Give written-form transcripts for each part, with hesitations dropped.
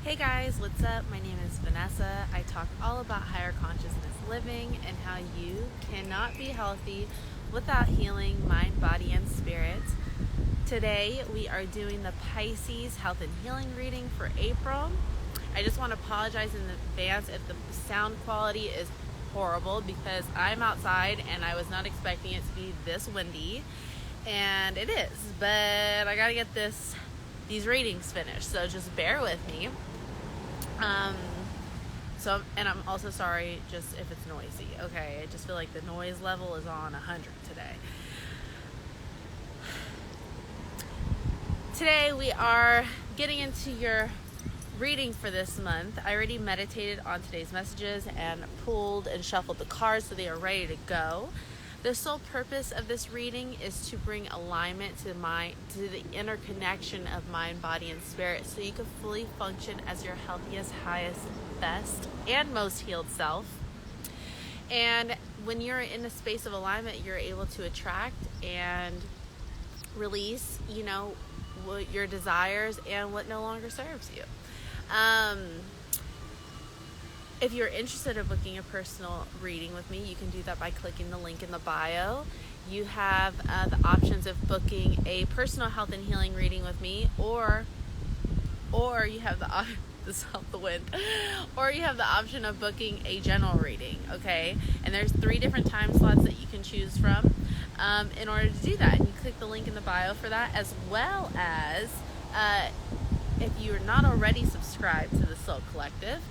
Hey guys, what's up? My name is Vanessa. I talk all about higher consciousness living and how you cannot be healthy without healing mind, body, and spirit. Today we are doing the Pisces health and healing reading for April. I just want to apologize in advance if the sound quality is horrible because I'm outside and I was not expecting it to be this windy, and it is, but I gotta get these readings finished, so just bear with me. And I'm also sorry just if it's noisy, okay? I just feel like the noise level is on 100 today. Today we are getting into your reading for this month. I already meditated on today's messages and pulled and shuffled the cards so they are ready to go. The sole purpose of this reading is to bring alignment to the interconnection of mind, body, and spirit so you can fully function as your healthiest, highest, best, and most healed self. And when you're in a space of alignment, you're able to attract and release, what your desires and what no longer serves you. If you're interested in booking a personal reading with me, you can do that by clicking the link in the bio. You have the options of booking a personal health and healing reading with me, or you have the or you have the option of booking a general reading. Okay, and there's 3 different time slots that you can choose from in order to do that. And you click the link in the bio for that, as well as if you're not already subscribed to the Soul Collective,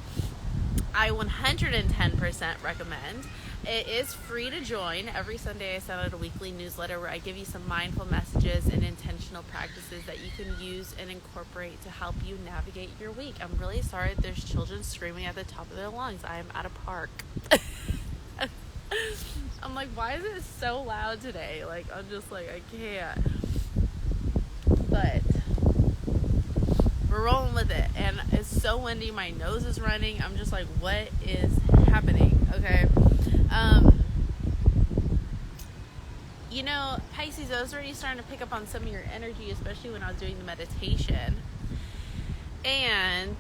I 110% recommend. It is free to join. Every Sunday I send out a weekly newsletter where I give you some mindful messages and intentional practices that you can use and incorporate to help you navigate your week. I'm really sorry there's children screaming at the top of their lungs. I am at a park. I'm like, why is it so loud today? I'm just like, I can't. But we're rolling with it, and it's so windy, my nose is running. I'm just like, what is happening? Okay. Pisces, I was already starting to pick up on some of your energy, especially when I was doing the meditation, and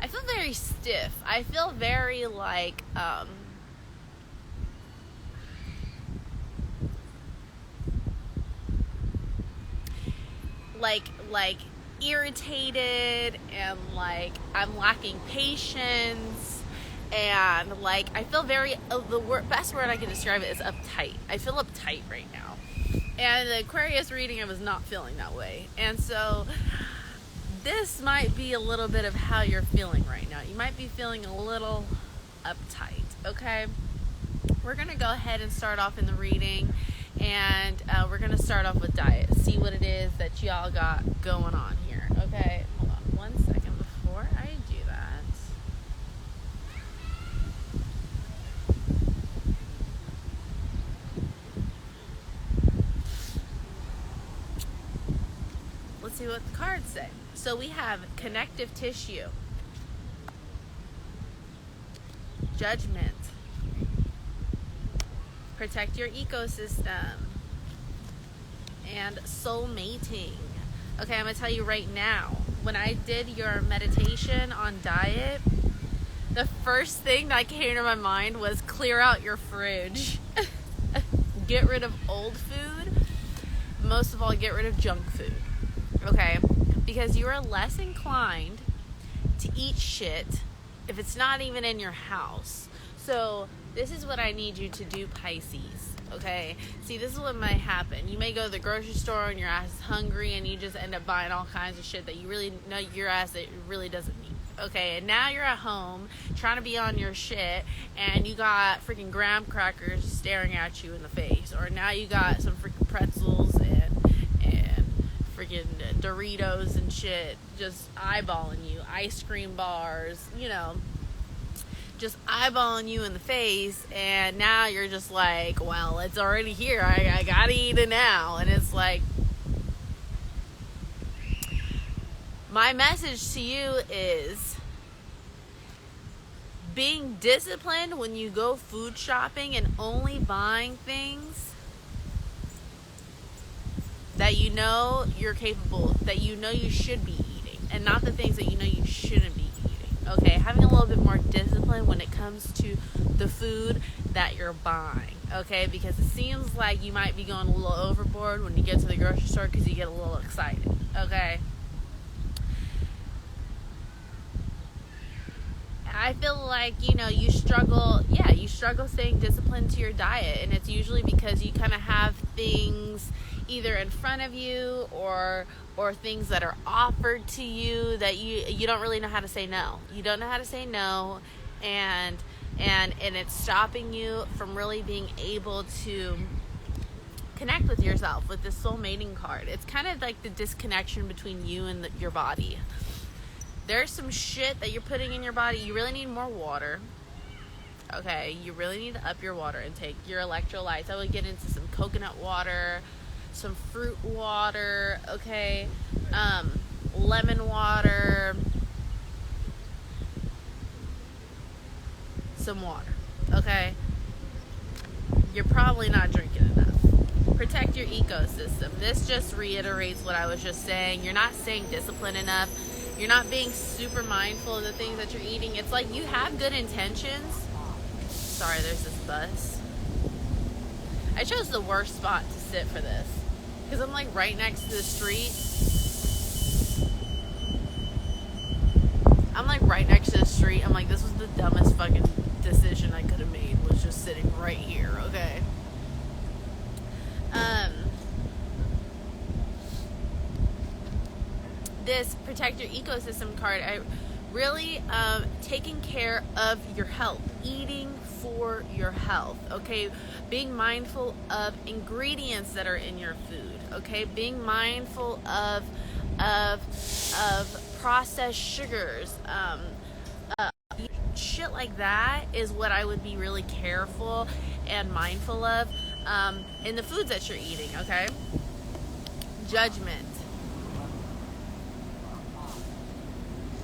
I feel very stiff. I feel very like irritated, and I'm lacking patience, and I feel very, the best word I can describe it is uptight. I feel uptight right now, and the Aquarius reading I was not feeling that way, and so this might be a little bit of how you're feeling right now. You might be feeling a little uptight. Okay, we're gonna go ahead and start off in the reading. And we're going to start off with diet. See what it is that y'all got going on here. Okay, hold on 1 second before I do that. Let's see what the cards say. So we have connective tissue, judgment, protect your ecosystem, and soul mating. Okay, I'm gonna tell you right now, when I did your meditation on diet, the first thing that came to my mind was clear out your fridge. Get rid of old food. Most of all, get rid of junk food. Okay, because you are less inclined to eat shit if it's not even in your house. So this is what I need you to do, Pisces, okay? See, this is what might happen. You may go to the grocery store and your ass is hungry and you just end up buying all kinds of shit that you really know your ass that really doesn't need, okay? And now you're at home trying to be on your shit and you got freaking graham crackers staring at you in the face. Or now you got some freaking pretzels and freaking Doritos and shit just eyeballing you. Ice cream bars, just eyeballing you in the face, and now you're just like, well, it's already here, I gotta eat it now. And it's like, my message to you is being disciplined when you go food shopping and only buying things that you know you're capable, that you know you should be eating, and not the things that you know you shouldn't be eating. Okay, having a little bit more discipline when it comes to the food that you're buying. Okay, because it seems like you might be going a little overboard when you get to the grocery store because you get a little excited. Okay, I feel like, you know, you struggle staying disciplined to your diet, and it's usually because you kind of have things either in front of you or things that are offered to you that you don't really know how to say no. You don't know how to say no, and it's stopping you from really being able to connect with yourself with this soul mating card. It's kind of like the disconnection between you and your body. There's some shit that you're putting in your body. You really need more water. Okay, you really need to up your water intake, your electrolytes. I would get into some coconut water, some fruit water, okay, lemon water, some water, okay? You're probably not drinking enough. Protect your ecosystem. This just reiterates what I was just saying. You're not staying disciplined enough. You're not being super mindful of the things that you're eating. It's like you have good intentions. Sorry, there's this bus. I chose the worst spot to sit for this because I'm like right next to the street. I'm like right next to the street. I'm like, this was the dumbest fucking decision I could have made, was just sitting right here, okay? This protect your ecosystem card, I really taking care of your health, eating for your health, okay? Being mindful of ingredients that are in your food, okay? Being mindful of processed sugars, shit like that is what I would be really careful and mindful of in the foods that you're eating, okay? Judgment.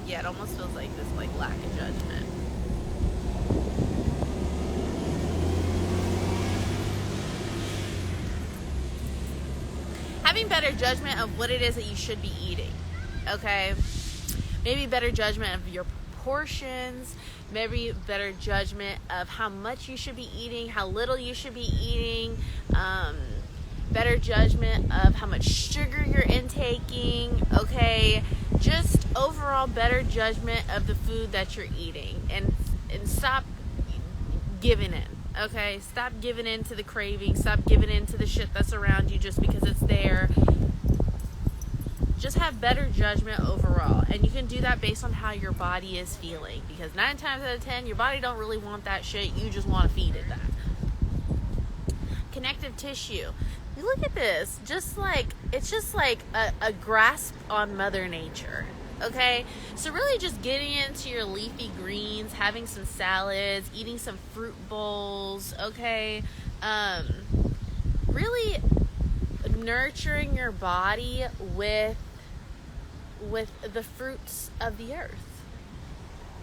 Yeah, it almost feels like this like lack of judgment. Having better judgment of what it is that you should be eating, okay? Maybe better judgment of your portions, maybe better judgment of how much you should be eating, how little you should be eating, better judgment of how much sugar you're intaking, okay? Just overall better judgment of the food that you're eating, and stop giving in, okay? Stop giving in to the craving, stop giving in to the shit that's around you just because it's there. Just have better judgment overall, and you can do that based on how your body is feeling, because 9 times out of 10 your body don't really want that shit, you just want to feed it that. Connective tissue. You look at this, it's just like a grasp on Mother Nature, okay? So really just getting into your leafy greens, having some salads, eating some fruit bowls, okay? Really nurturing your body with the fruits of the earth.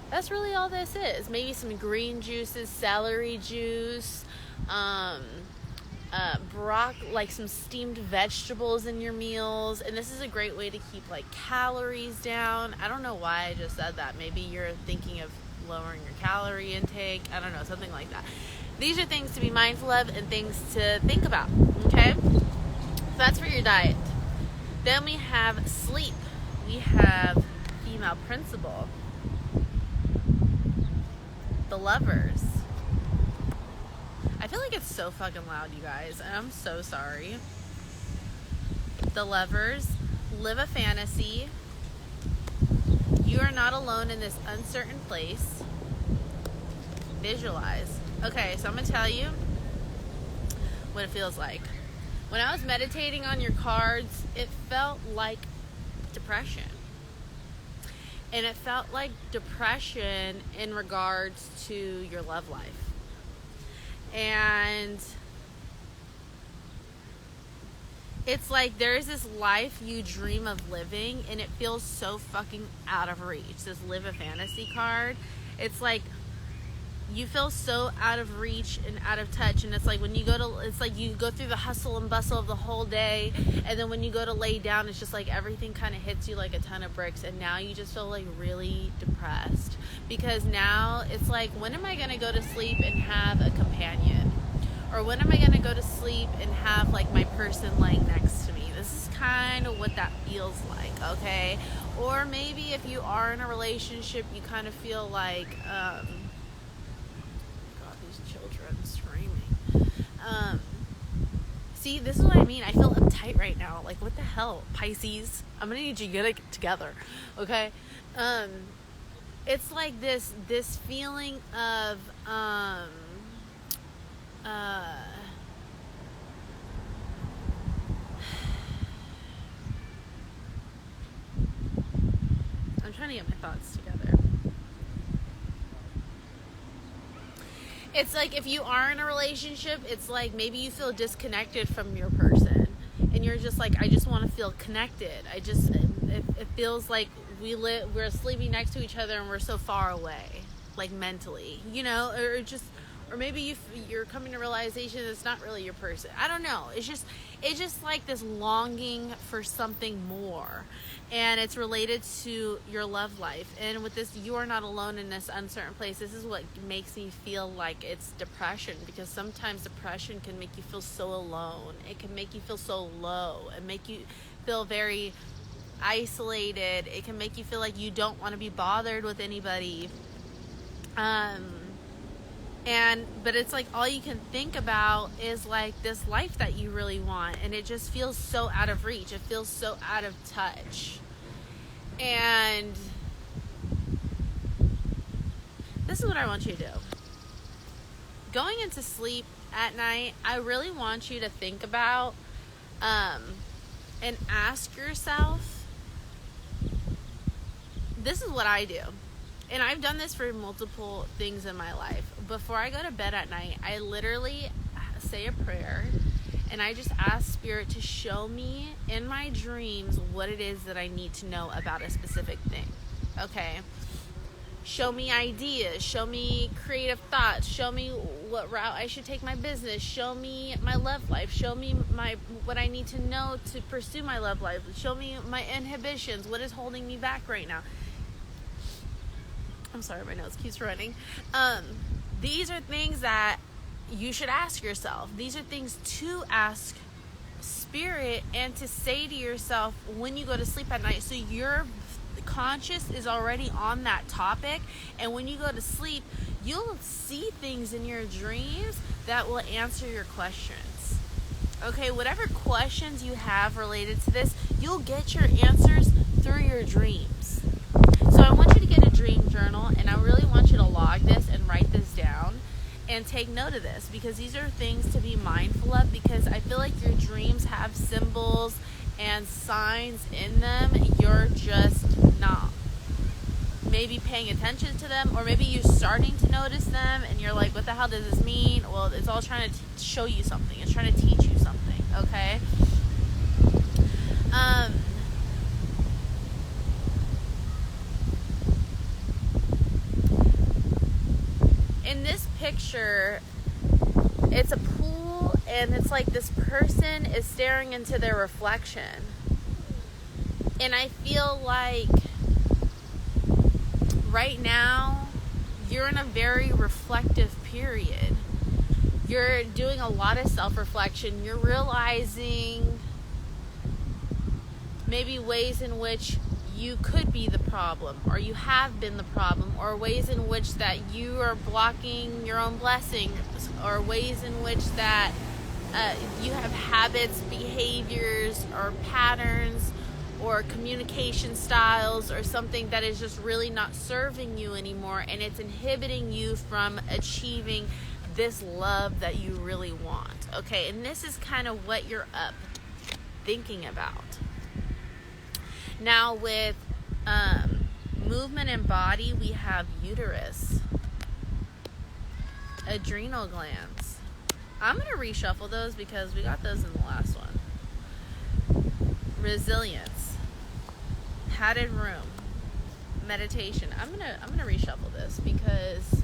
That's really all this is. Maybe some green juices, celery juice, like some steamed vegetables in your meals, and this is a great way to keep like calories down. I don't know why I just said that. Maybe you're thinking of lowering your calorie intake. I don't know, something like that. These are things to be mindful of and things to think about, okay? So that's for your diet. Then we have sleep. We have female principle, the lovers. I feel like it's so fucking loud, you guys, and I'm so sorry. The lovers, live a fantasy. You are not alone in this uncertain place. Visualize. Okay, so I'm going to tell you what it feels like. When I was meditating on your cards, it felt like depression. And it felt like depression in regards to your love life. And it's like there's this life you dream of living, and it feels so fucking out of reach. This live a fantasy card. It's like you feel so out of reach and out of touch, and it's like when you go to, it's like you go through the hustle and bustle of the whole day, and then when you go to lay down, it's just like everything kind of hits you like a ton of bricks, and now you just feel like really depressed, because now it's like, when am I going to go to sleep and have a companion? Or when am I going to go to sleep and have like my person laying next to me? This is kind of what that feels like, okay? Or maybe if you are in a relationship, you kind of feel like, see, this is what I mean. I feel uptight right now. Like, what the hell, Pisces? I'm gonna need you to get it together, okay? It's like this feeling of I'm trying to get my thoughts together. It's like if you are in a relationship, it's like maybe you feel disconnected from your person, and you're just like, I just want to feel connected. It feels like we're sleeping next to each other and we're so far away, like mentally, you know, or maybe you're coming to realization it's not really your person. I don't know. It's just like this longing for something more. And it's related to your love life. And with this, you are not alone in this uncertain place. This is what makes me feel like it's depression, because sometimes depression can make you feel so alone. It can make you feel so low and make you feel very isolated. It can make you feel like you don't want to be bothered with anybody. But it's like all you can think about is like this life that you really want, and it just feels so out of reach. It feels so out of touch. And this is what I want you to do. Going into sleep at night, I really want you to think about and ask yourself, this is what I do. And I've done this for multiple things in my life. Before I go to bed at night, I literally say a prayer, and I just ask Spirit to show me in my dreams what it is that I need to know about a specific thing. Okay? Show me ideas. Show me creative thoughts. Show me what route I should take my business. Show me my love life. Show me what I need to know to pursue my love life. Show me my inhibitions. What is holding me back right now? I'm sorry, my nose keeps running. These are things that you should ask yourself. These are things to ask Spirit and to say to yourself when you go to sleep at night, so your conscious is already on that topic, and when you go to sleep, you'll see things in your dreams that will answer your questions. Okay, whatever questions you have related to this, you'll get your answers through your dreams. So I want you to get a dream journal, and I really want you to log this and write this down and take note of this, because these are things to be mindful of, because I feel like your dreams have symbols and signs in them. You're just not maybe paying attention to them, or maybe you're starting to notice them and you're like, what the hell does this mean? Well, it's all trying to show you something. It's trying to teach you something, okay? In this picture, it's a pool, and it's like this person is staring into their reflection. And I feel like right now, you're in a very reflective period. You're doing a lot of self-reflection. You're realizing maybe ways in which you could be the problem, or you have been the problem, or ways in which that you are blocking your own blessings, or ways in which that you have habits, behaviors, or patterns, or communication styles, or something that is just really not serving you anymore, and it's inhibiting you from achieving this love that you really want. Okay, and this is kind of what you're up thinking about. Now with movement and body, we have uterus, adrenal glands. I'm going to reshuffle those because we got those in the last one. Resilience, padded room, meditation. I'm gonna reshuffle this because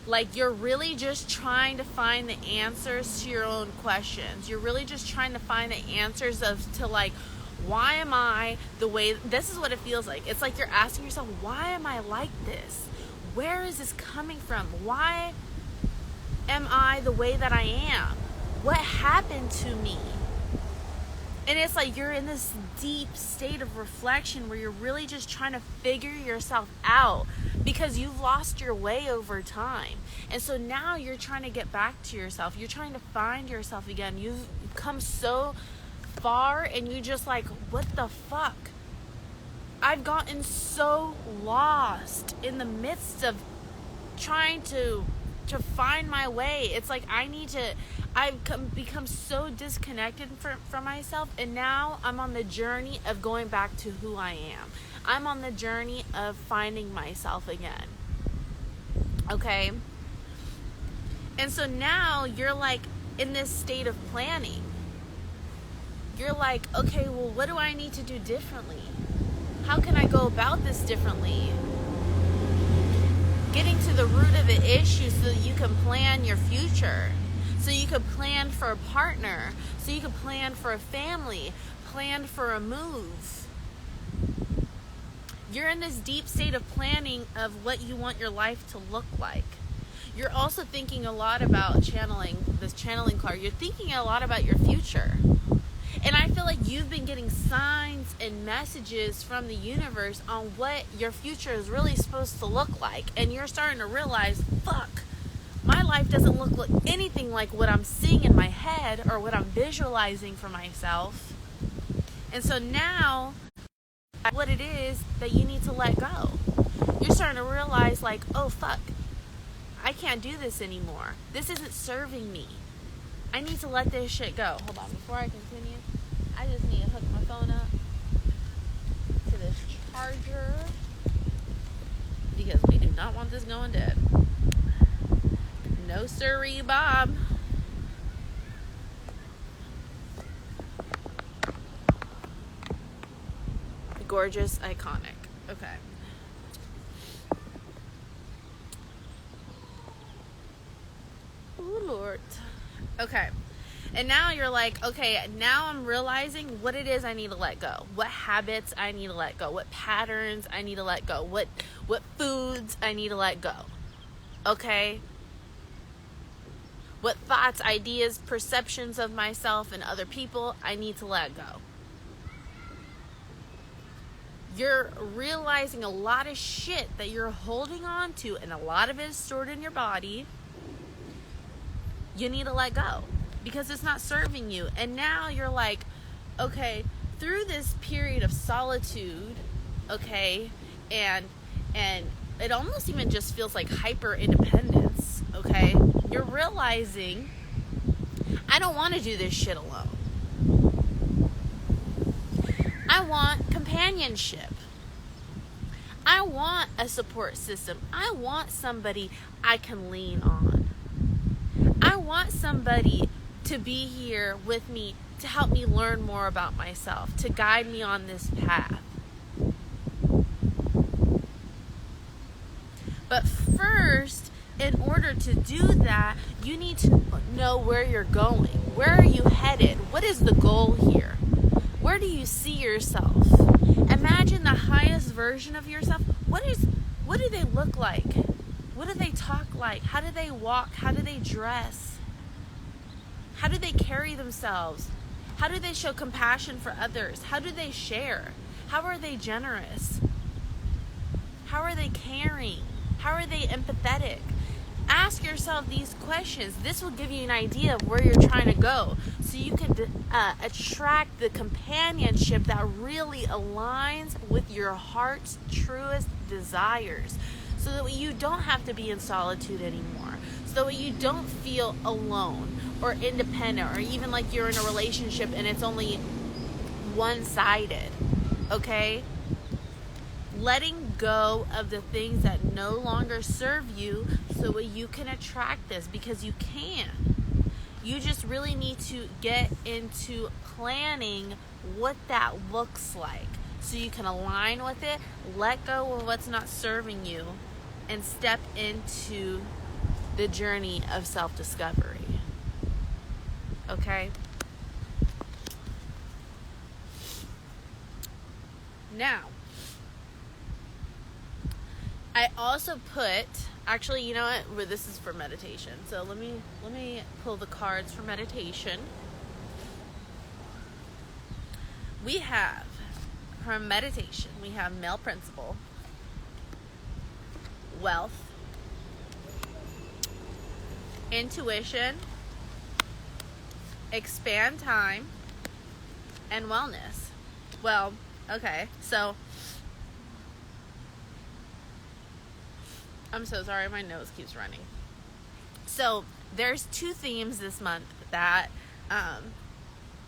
Like, you're really just trying to find the answers to your own questions. You're really just trying to find the answers to like, why am I the way, this is what it feels like. It's like you're asking yourself, why am I like this? Where is this coming from? Why am I the way that I am? What happened to me? And it's like you're in this deep state of reflection where you're really just trying to figure yourself out because you've lost your way over time. And so now you're trying to get back to yourself. You're trying to find yourself again. You've come so far and you just like, what the fuck? I've gotten so lost in the midst of trying to find my way. It's like I've become so disconnected from myself, and now I'm on the journey of going back to who I am. I'm on the journey of finding myself again. Okay? And so now you're like in this state of planning. You're like, okay, well, what do I need to do differently? How can I go about this differently? Getting to the root of the issue so that you can plan your future. So you could plan for a partner. So you could plan for a family. Plan for a move. You're in this deep state of planning of what you want your life to look like. You're also thinking a lot about this channeling card. You're thinking a lot about your future. And I feel like you've been getting signs and messages from the universe on what your future is really supposed to look like. And you're starting to realize, fuck, my life doesn't look like anything like what I'm seeing in my head or what I'm visualizing for myself. And so now, what it is that you need to let go. You're starting to realize like, oh fuck, I can't do this anymore. This isn't serving me. I need to let this shit go. Hold on, before I continue, I just need to hook my phone up to this charger because we do not want this going dead. No sirree, Bob. Gorgeous, iconic. Okay. Oh, Lord. Okay. And now you're like, okay, now I'm realizing what it is I need to let go. What habits I need to let go. What patterns I need to let go. What foods I need to let go. Okay? What thoughts, ideas, perceptions of myself and other people I need to let go. You're realizing a lot of shit that you're holding on to, and a lot of it is stored in your body. You need to let go because it's not serving you. And now you're like, okay, through this period of solitude, okay, and it almost even just feels like hyper independence, okay? You're realizing, I don't want to do this shit alone. I want companionship. I want a support system. I want somebody I can lean on. I want somebody to be here with me to help me learn more about myself, to guide me on this path. But first, in order to do that, you need to know where you're going. Where are you headed? What is the goal here? Where do you see yourself? Imagine the highest version of yourself. What do they look like? What do they talk like? How do they walk? How do they dress? How do they carry themselves? How do they show compassion for others? How do they share? How are they generous? How are they caring? How are they empathetic? Ask yourself these questions. This will give you an idea of where you're trying to go, so you can attract the companionship that really aligns with your heart's truest desires, so that you don't have to be in solitude anymore, so that you don't feel alone or independent, or even like you're in a relationship and it's only one-sided. Okay? Letting go of the things that no longer serve you so you can attract this, because you can. You just really need to get into planning what that looks like so you can align with it, let go of what's not serving you, and step into the journey of self-discovery. Okay? Now, I also put, actually, you know what? Well, this is for meditation. So let me pull the cards for meditation. We have, for meditation, we have male principle, wealth, intuition, expand time, and wellness. Well, okay, so I'm so sorry, my nose keeps running. So there's 2 themes this month that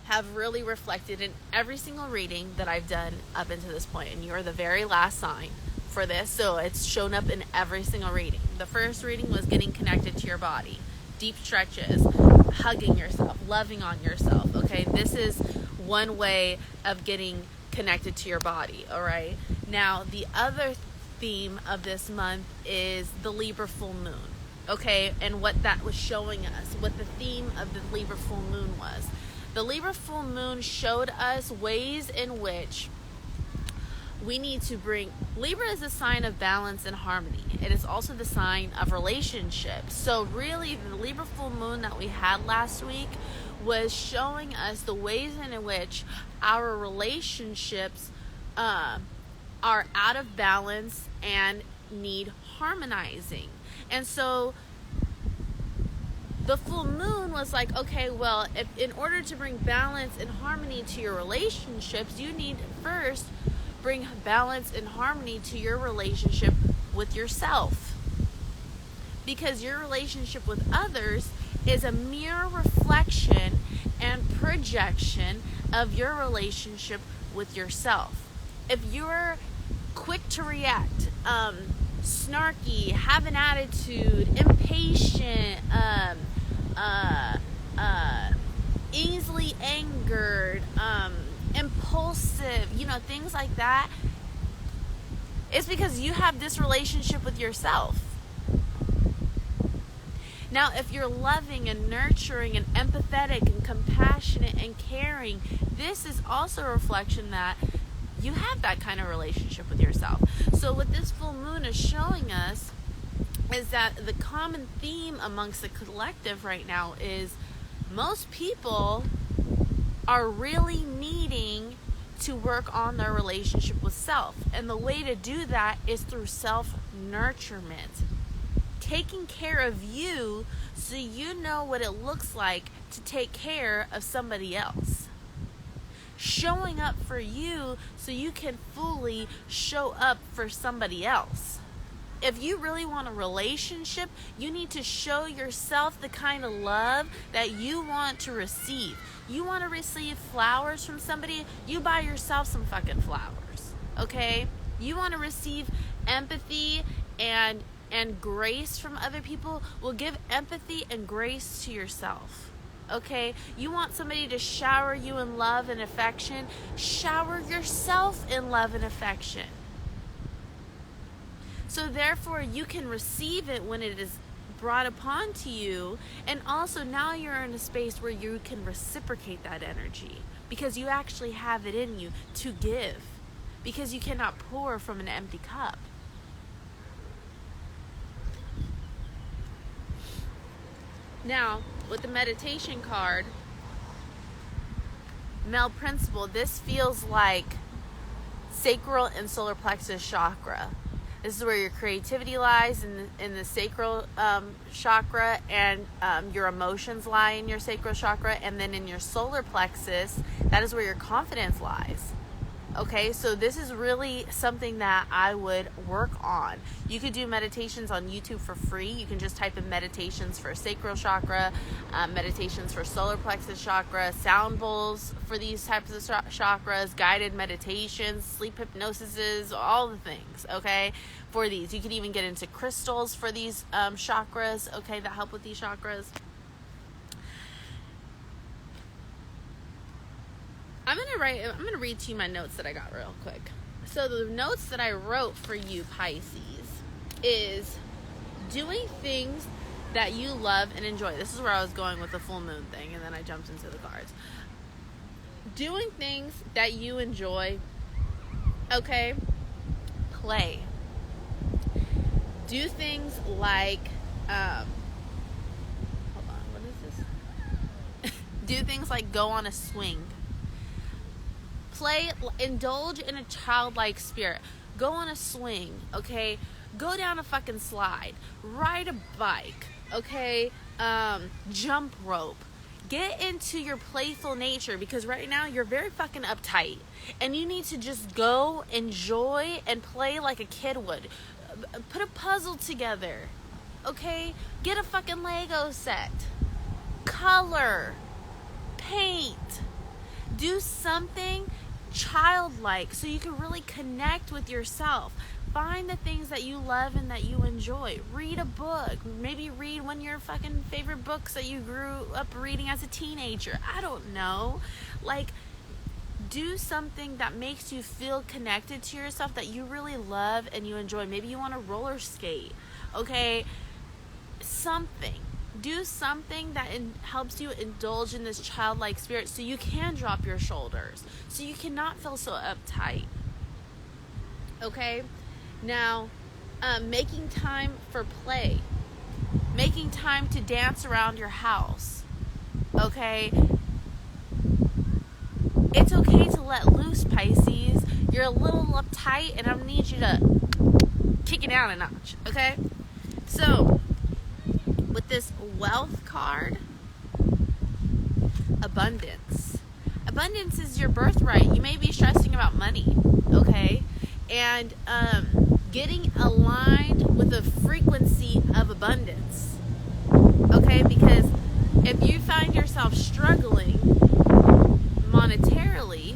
have really reflected in every single reading that I've done up until this point, and you're the very last sign for this, so it's shown up in every single reading. The first reading was getting connected to your body, deep stretches, hugging yourself, loving on yourself. Okay, this is one way of getting connected to your body. All right, now the other theme of this month is the Libra full moon. Okay, and what that was showing us, what the theme of the Libra full moon was. The Libra full moon showed us ways in which we need to bring... Libra is a sign of balance and harmony. It is also the sign of relationships. So really, the Libra full moon that we had last week was showing us the ways in which our relationships are out of balance and need harmonizing. And so the full moon was like, okay, well, if in order to bring balance and harmony to your relationships, you need first bring balance and harmony to your relationship with yourself. Because your relationship with others is a mere reflection and projection of your relationship with yourself. If you're quick to react, snarky, have an attitude, impatient, easily angered, impulsive, things like that, it's because you have this relationship with yourself. Now, if you're loving and nurturing and empathetic and compassionate and caring, this is also a reflection that you have that kind of relationship with yourself. So what this full moon is showing us is that the common theme amongst the collective right now is most people are really needing to work on their relationship with self. And the way to do that is through self-nurturement. Taking care of you so you know what it looks like to take care of somebody else. Showing up for you so you can fully show up for somebody else. If you really want a relationship, you need to show yourself the kind of love that you want to receive. You want to receive flowers from somebody, you buy yourself some fucking flowers, okay? You want to receive empathy and grace from other people, well, give empathy and grace to yourself. Okay, you want somebody to shower you in love and affection, shower yourself in love and affection. So therefore you can receive it when it is brought upon to you, and also now you're in a space where you can reciprocate that energy because you actually have it in you to give, because you cannot pour from an empty cup. Now, with the meditation card, male principle, this feels like sacral and solar plexus chakra. This is where your creativity lies in the sacral chakra, and your emotions lie in your sacral chakra, and then in your solar plexus, that is where your confidence lies. Okay, so this is really something that I would work on. You could do meditations on YouTube for free. You can just type in meditations for sacral chakra, meditations for solar plexus chakra, sound bowls for these types of chakras, guided meditations, sleep hypnosises, all the things, okay, for these. You could even get into crystals for these chakras, okay, that help with these chakras. I'm going to read to you my notes that I got real quick. So the notes that I wrote for you, Pisces, is doing things that you love and enjoy. This is where I was going with the full moon thing, and then I jumped into the cards. Doing things that you enjoy, okay? Play. Do things like, hold on, what is this? Do things like go on a swing. Play, indulge in a childlike spirit. Go on a swing, okay? Go down a fucking slide. Ride a bike, okay? Jump rope. Get into your playful nature, because right now you're very fucking uptight and you need to just go enjoy and play like a kid would. Put a puzzle together, okay? Get a fucking Lego set. Color. Paint. Do something childlike so you can really connect with yourself. Find the things that you love and that you enjoy. Read a book. Maybe read one of your fucking favorite books that you grew up reading as a teenager. I don't know. Like, do something that makes you feel connected to yourself, that you really love and you enjoy. Maybe you want to roller skate. Okay? Something. Do something that helps you indulge in this childlike spirit so you can drop your shoulders. So you cannot feel so uptight. Okay? Now, making time for play. Making time to dance around your house. Okay? It's okay to let loose, Pisces. You're a little uptight and I need you to kick it down a notch. Okay? So, with this wealth card, abundance. Abundance is your birthright. You may be stressing about money. Okay? And getting aligned with the frequency of abundance. Okay? Because if you find yourself struggling monetarily,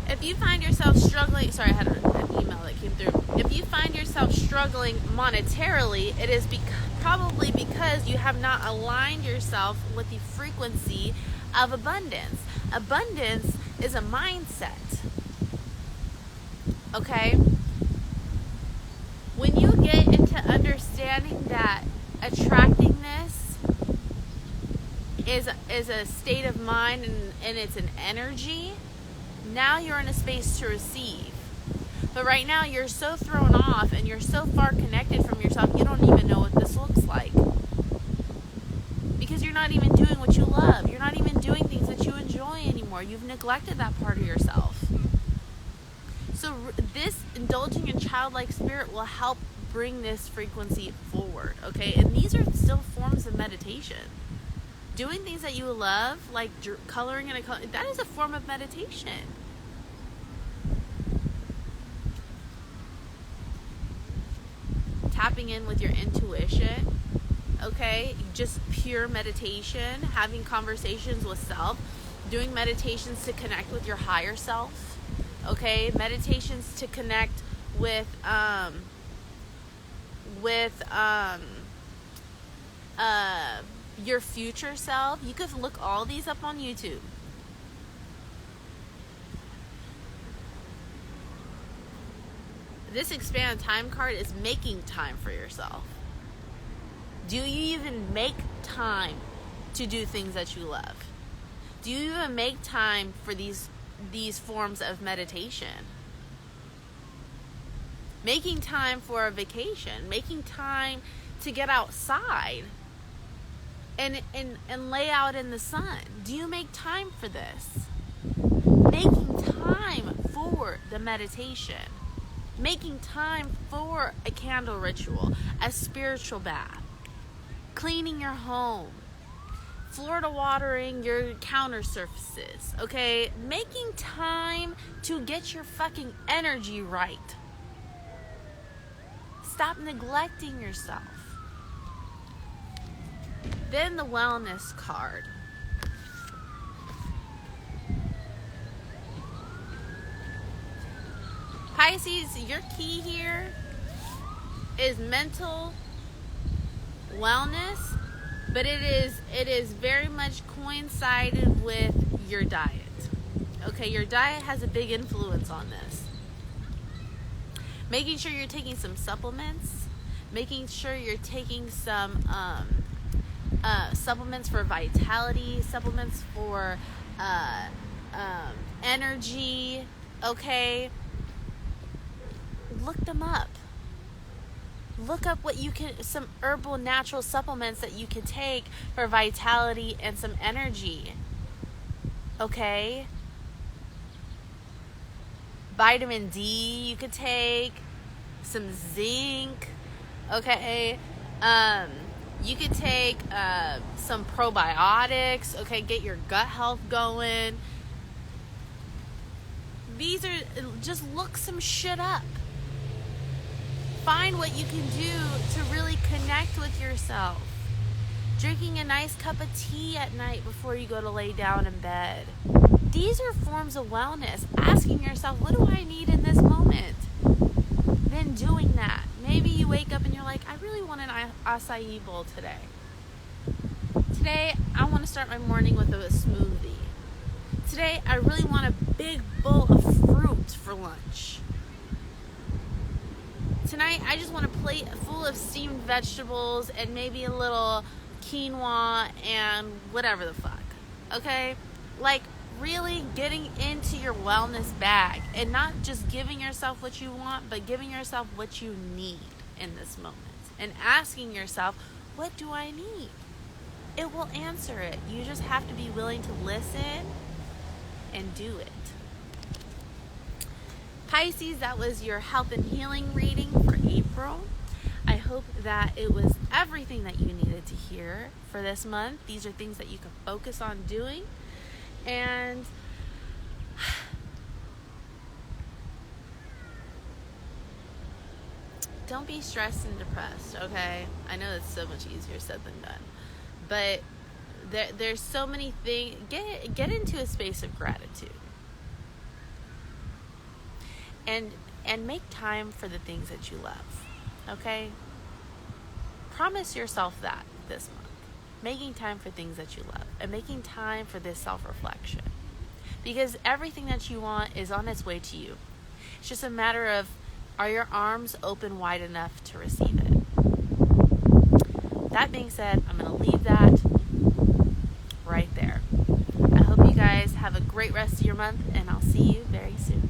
if you find yourself struggling, sorry, I had an email that came through. If you find yourself struggling monetarily, it is probably because you have not aligned yourself with the frequency of abundance. Abundance is a mindset. Okay? When you get into understanding that attractingness is a state of mind and it's an energy, now you're in a space to receive. But right now you're so thrown off and you're so far connected from yourself, you don't even know what this looks like. Because you're not even doing what you love. You're not even doing things that you enjoy anymore. You've neglected that part of yourself. So this indulging in childlike spirit will help bring this frequency forward, okay? And these are still forms of meditation. Doing things that you love, like coloring in a color, that is a form of meditation. Tapping in with your intuition, okay? Just pure meditation, having conversations with self, doing meditations to connect with your higher self, okay? Meditations to connect with your future self. You could look all these up on YouTube. This expand time card is making time for yourself. Do you even make time to do things that you love? Do you even make time for these forms of meditation? Making time for a vacation, making time to get outside and lay out in the sun. Do you make time for this? Making time for the meditation. Making time for a candle ritual, a spiritual bath. Cleaning your home. Florida watering your counter surfaces, okay? Making time to get your fucking energy right. Stop neglecting yourself. Then the wellness card. Pisces, your key here is mental wellness, but it is very much coincided with your diet. Okay, your diet has a big influence on this. Making sure you're taking some supplements. Making sure you're taking some supplements for vitality, supplements for energy. Okay, look them up. Look up what you can, some herbal natural supplements that you can take for vitality and some energy. Okay? Vitamin D you could take, some zinc. Okay? You could take some probiotics. Okay, get your gut health going. These are, just look some shit up. Find what you can do to really connect with yourself. Drinking a nice cup of tea at night before you go to lay down in bed. These are forms of wellness. Asking yourself, what do I need in this moment? Then doing that. Maybe you wake up and you're like, I really want an acai bowl today. Today, I want to start my morning with a smoothie. Today, I really want a big bowl of fruit for lunch. Tonight, I just want a plate full of steamed vegetables and maybe a little quinoa and whatever the fuck. Okay? Like, really getting into your wellness bag and not just giving yourself what you want, but giving yourself what you need in this moment. And asking yourself, what do I need? It will answer it. You just have to be willing to listen and do it. Pisces, that was your health and healing reading for April. I hope that it was everything that you needed to hear for this month. These are things that you can focus on doing. And don't be stressed and depressed, okay? I know it's so much easier said than done. But there's so many things. Get into a space of gratitude. And make time for the things that you love, okay? Promise yourself that this month. Making time for things that you love. And making time for this self-reflection. Because everything that you want is on its way to you. It's just a matter of, are your arms open wide enough to receive it? That being said, I'm going to leave that right there. I hope you guys have a great rest of your month, and I'll see you very soon.